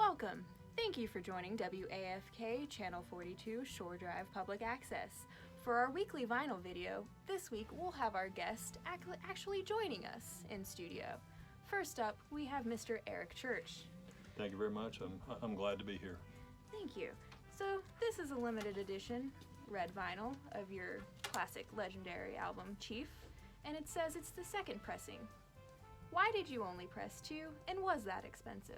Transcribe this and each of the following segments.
Welcome. Thank you for joining WAFK Channel 42 Shore Drive Public Access. For our weekly vinyl video, this week we'll have our guest actually joining us in studio. First up, we have Mr. Eric Church. Thank you very much. I'm glad to be here. Thank you. So this is a limited edition red vinyl of your classic legendary album, Chief, and it says it's the second pressing. Why did you only press 2, and was that expensive?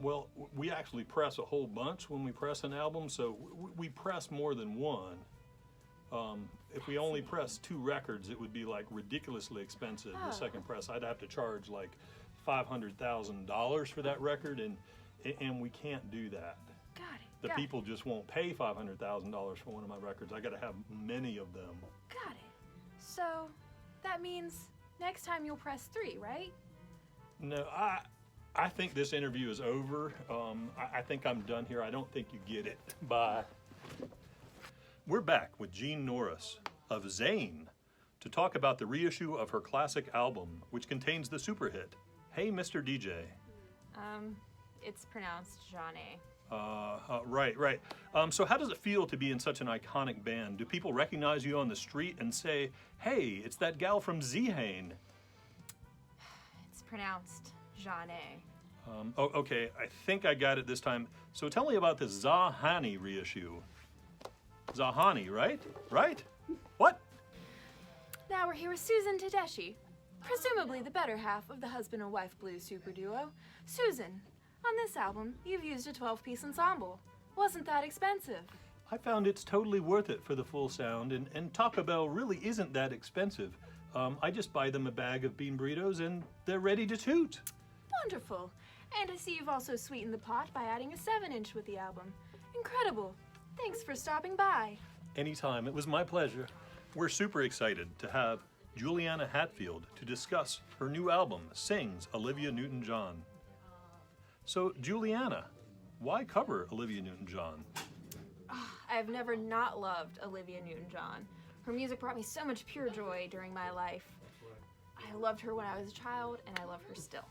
Well, we actually press a whole bunch when we press an album, so we press more than one. If we only press 2 records, it would be like ridiculously expensive. The second press, I'd have to charge like $500,000 for that record, and we can't do that. Got it. The people just won't pay $500,000 for one of my records. I got to have many of them. Got it. So that means next time you'll press 3, right? No, I think this interview is over. I think I'm done here. I don't think you get it. Bye. We're back with Jean Norris of Zane to talk about the reissue of her classic album, which contains the super hit, Hey Mr. DJ. It's pronounced Jeanne. Right. So how does it feel to be in such an iconic band? Do people recognize you on the street and say, hey, it's that gal from Zane? It's pronounced Jeanne. Okay, I think I got it this time. So tell me about this Zahani reissue. Zahani, right? Right? What? Now we're here with Susan Tedeschi, presumably the better half of the husband and wife blues super duo. Susan, on this album, you've used a 12-piece ensemble. Wasn't that expensive? I found it's totally worth it for the full sound, and Taco Bell really isn't that expensive. I just buy them a bag of bean burritos and they're ready to toot. Wonderful. And I see you've also sweetened the pot by adding a 7-inch with the album. Incredible. Thanks for stopping by. Anytime. It was my pleasure. We're super excited to have Juliana Hatfield to discuss her new album, Sings Olivia Newton-John. So, Juliana, why cover Olivia Newton-John? I've never not loved Olivia Newton-John. Her music brought me so much pure joy during my life. I loved her when I was a child, and I love her still.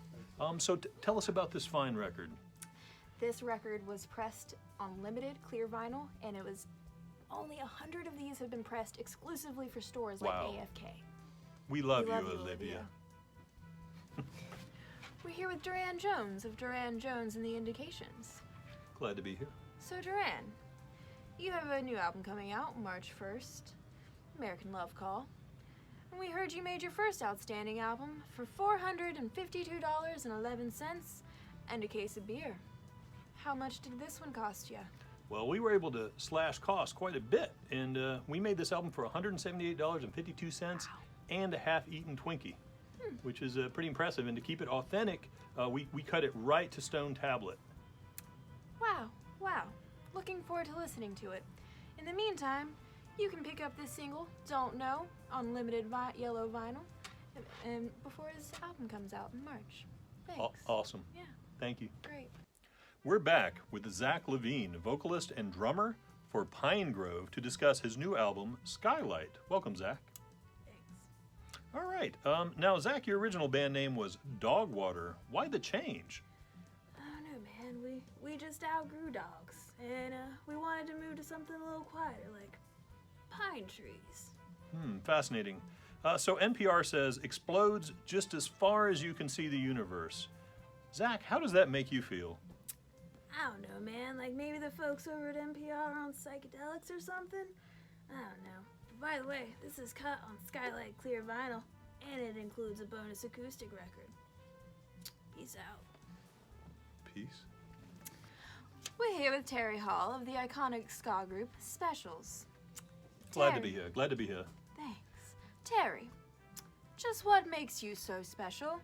So tell us about this fine record. This record was pressed on limited clear vinyl, and it was only 100 of these have been pressed exclusively for stores like AFK. We love you, Olivia. We're here with Duran Jones of Duran Jones and the Indications. Glad to be here. So Duran, you have a new album coming out March 1st, American Love Call. And we heard you made your first outstanding album for $452.11 and a case of beer. How much did this one cost you? Well, we were able to slash costs quite a bit, and we made this album for $178.52 and a half-eaten Twinkie, which is pretty impressive. And to keep it authentic, we cut it right to stone tablet. Wow. Looking forward to listening to it. In the meantime, you can pick up this single, Don't Know, on limited yellow vinyl and before his album comes out in March. Thanks. Awesome. Yeah. Thank you. Great. We're back with Zach Levine, vocalist and drummer for Pine Grove, to discuss his new album, Skylight. Welcome, Zach. Thanks. All right. Now, Zach, your original band name was Dogwater. Why the change? I don't know, man. We just outgrew dogs, and we wanted to move to something a little quieter, like pine trees. Fascinating. So NPR says, explodes just as far as you can see the universe. Zach, how does that make you feel? I don't know, man. Like maybe the folks over at NPR are on psychedelics or something? I don't know. By the way, this is cut on Skylight Clear Vinyl, and it includes a bonus acoustic record. Peace out. Peace. We're here with Terry Hall of the iconic ska group Specials. Glad to be here. Thanks. Terry, just what makes you so special?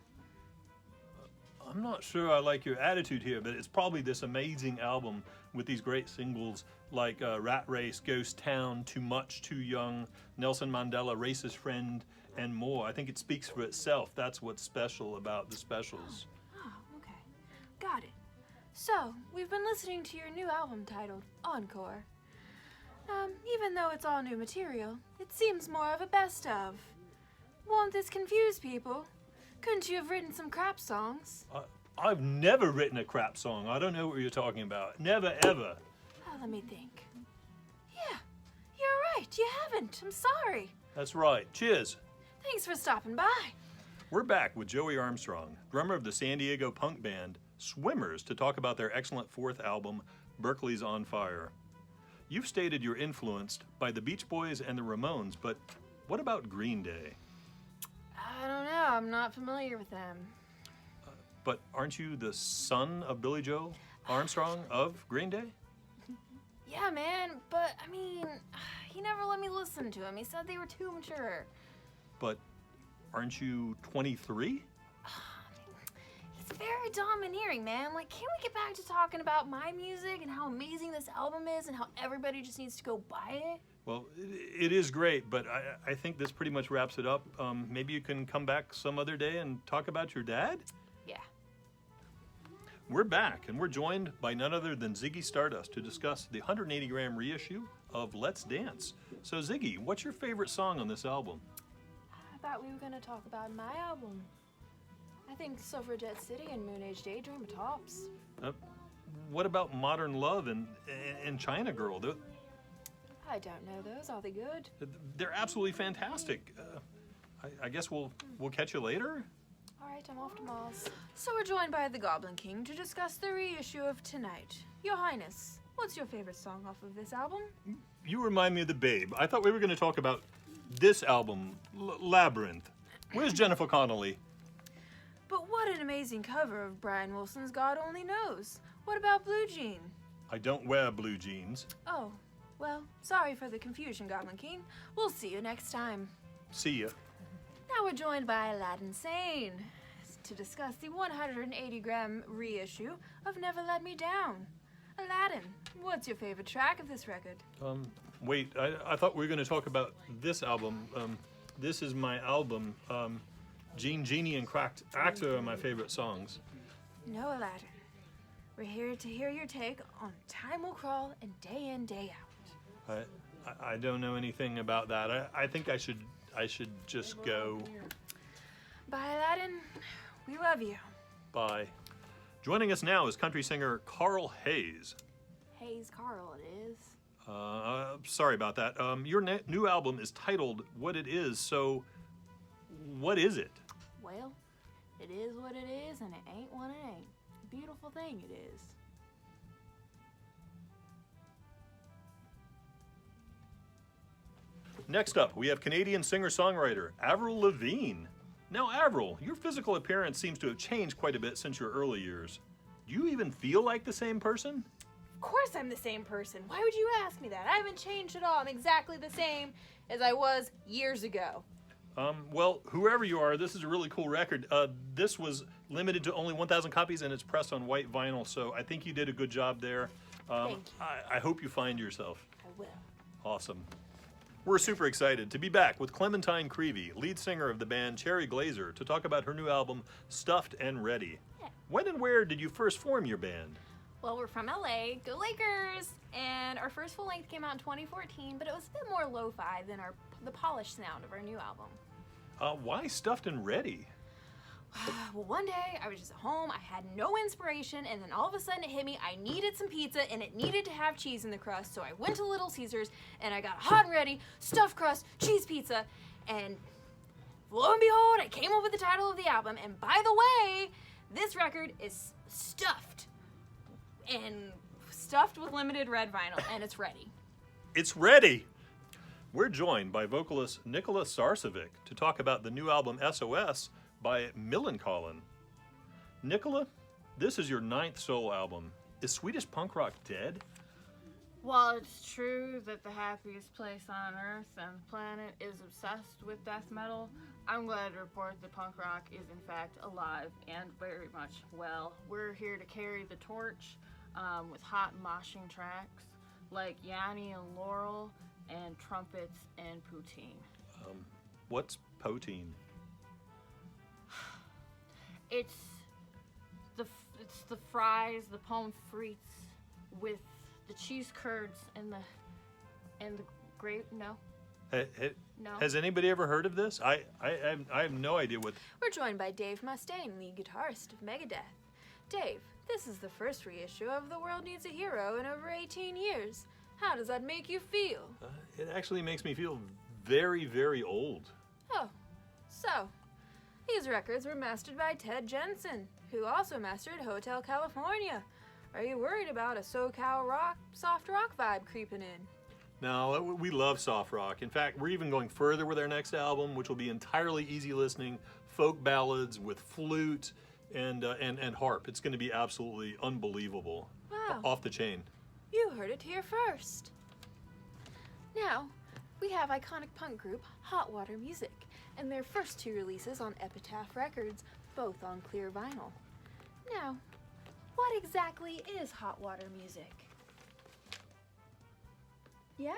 I'm not sure I like your attitude here, but it's probably this amazing album with these great singles like Rat Race, Ghost Town, Too Much, Too Young, Nelson Mandela, Racist Friend, and more. I think it speaks for itself. That's what's special about the Specials. Oh, okay. Got it. So, we've been listening to your new album titled Encore. Even though it's all new material, it seems more of a best of. Won't this confuse people? Couldn't you have written some crap songs? I've never written a crap song. I don't know what you're talking about. Never, ever. Oh, let me think. Yeah, you're right. You haven't. I'm sorry. That's right. Cheers. Thanks for stopping by. We're back with Joey Armstrong, drummer of the San Diego punk band Swimmers, to talk about their excellent fourth album, Berkeley's on Fire. You've stated you're influenced by the Beach Boys and the Ramones, but what about Green Day? I don't know. I'm not familiar with them. But aren't you the son of Billy Joe Armstrong of Green Day? Yeah, man, but I mean, he never let me listen to them. He said they were too mature. But aren't you 23? He's very domineering, man. Like, can we get back to talking about my music and how amazing this album is and how everybody just needs to go buy it? Well, it is great, but I think this pretty much wraps it up. Maybe you can come back some other day and talk about your dad? Yeah. We're back, and we're joined by none other than Ziggy Stardust to discuss the 180-gram reissue of Let's Dance. So, Ziggy, what's your favorite song on this album? I thought we were going to talk about my album. I think Suffragette City and Moon Age Daydream are tops. What about Modern Love and China Girl? I don't know those. Are they good? They're absolutely fantastic. I guess we'll catch you later. All right, I'm off to Mars. So we're joined by the Goblin King to discuss the reissue of Tonight. Your Highness, what's your favorite song off of this album? You remind me of the Babe. I thought we were going to talk about this album, Labyrinth. Where's Jennifer Connelly? But what an amazing cover of Brian Wilson's God Only Knows. What about Blue Jean? I don't wear blue jeans. Oh, well, sorry for the confusion, Goblin King. We'll see you next time. See ya. Now we're joined by Aladdin Sane to discuss the 180-gram reissue of Never Let Me Down. Aladdin, what's your favorite track of this record? Wait, I thought we were going to talk about this album. This is my album. Gene, Genie, and Cracked Actor are my favorite songs. No, Aladdin. We're here to hear your take on Time Will Crawl and Day In, Day Out. I don't know anything about that. I think I should just go. Bye, Aladdin. We love you. Bye. Joining us now is country singer Carl Hayes. Hayes Carl, it is. Sorry about that. Your new album is titled What It Is, so what is it? Well, it is what it is, and it ain't what it ain't. Beautiful thing it is. Next up, we have Canadian singer-songwriter Avril Lavigne. Now, Avril, your physical appearance seems to have changed quite a bit since your early years. Do you even feel like the same person? Of course I'm the same person. Why would you ask me that? I haven't changed at all. I'm exactly the same as I was years ago. Well, whoever you are, this is a really cool record. This was limited to only 1,000 copies, and it's pressed on white vinyl, so I think you did a good job there. Thank you. I hope you find yourself. I will. Awesome. We're super excited to be back with Clementine Creevy, lead singer of the band Cherry Glazer, to talk about her new album, Stuffed and Ready. Yeah. When and where did you first form your band? Well, we're from LA, go Lakers! And our first full length came out in 2014, but it was a bit more lo-fi than the polished sound of our new album. Why Stuffed and Ready? Well, one day I was just at home, I had no inspiration, and then all of a sudden it hit me, I needed some pizza and it needed to have cheese in the crust, so I went to Little Caesars and I got hot and ready, stuffed crust, cheese pizza, and lo and behold, I came up with the title of the album, and by the way, this record is stuffed with limited red vinyl, and it's ready. It's ready! We're joined by vocalist Nicola Sarcevic to talk about the new album SOS by Millencolin. Nicola, this is your 9th solo album. Is Swedish punk rock dead? While it's true that the happiest place on earth and the planet is obsessed with death metal, I'm glad to report that punk rock is in fact alive and very much well. We're here to carry the torch with hot moshing tracks like Yanni and Laurel and Trumpets and Poutine. What's poutine? It's the fries, the pommes frites with the cheese curds and the grape. No. No. Has anybody ever heard of this? I have no idea what. We're joined by Dave Mustaine, lead guitarist of Megadeth. Dave, this is the first reissue of The World Needs a Hero in over 18 years. How does that make you feel? It actually makes me feel very, very old. Oh, so, these records were mastered by Ted Jensen, who also mastered Hotel California. Are you worried about a SoCal rock, soft rock vibe creeping in? No, we love soft rock. In fact, we're even going further with our next album, which will be entirely easy listening, folk ballads with flute and harp. It's going to be absolutely unbelievable. Wow. Off the chain. You heard it here first. Now, we have iconic punk group Hot Water Music and their first 2 releases on Epitaph Records, both on clear vinyl. Now, what exactly is Hot Water Music? Yeah?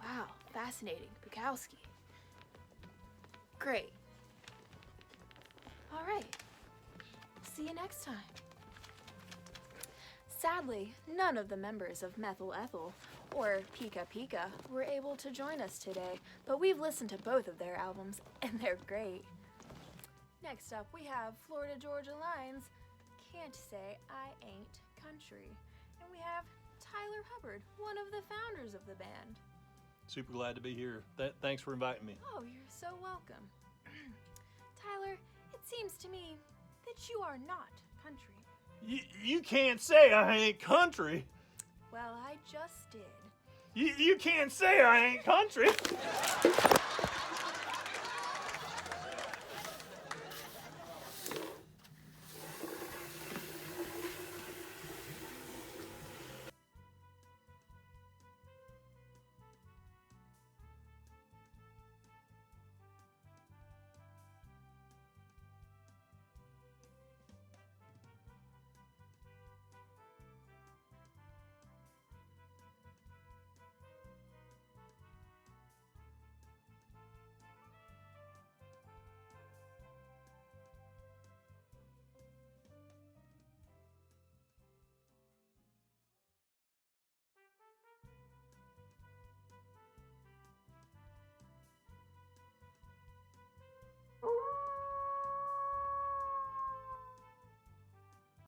Wow, fascinating, Bukowski. Great. All right. See you next time. Sadly, none of the members of Methyl Ethyl or Pika Pika were able to join us today, but we've listened to both of their albums, and they're great. Next up, we have Florida Georgia Line's Can't Say I Ain't Country. And we have Tyler Hubbard, one of the founders of the band. Super glad to be here. Thanks for inviting me. Oh, you're so welcome. Tyler, it seems to me that you are not country. You can't say I ain't country. Well, I just did. You can't say I ain't country.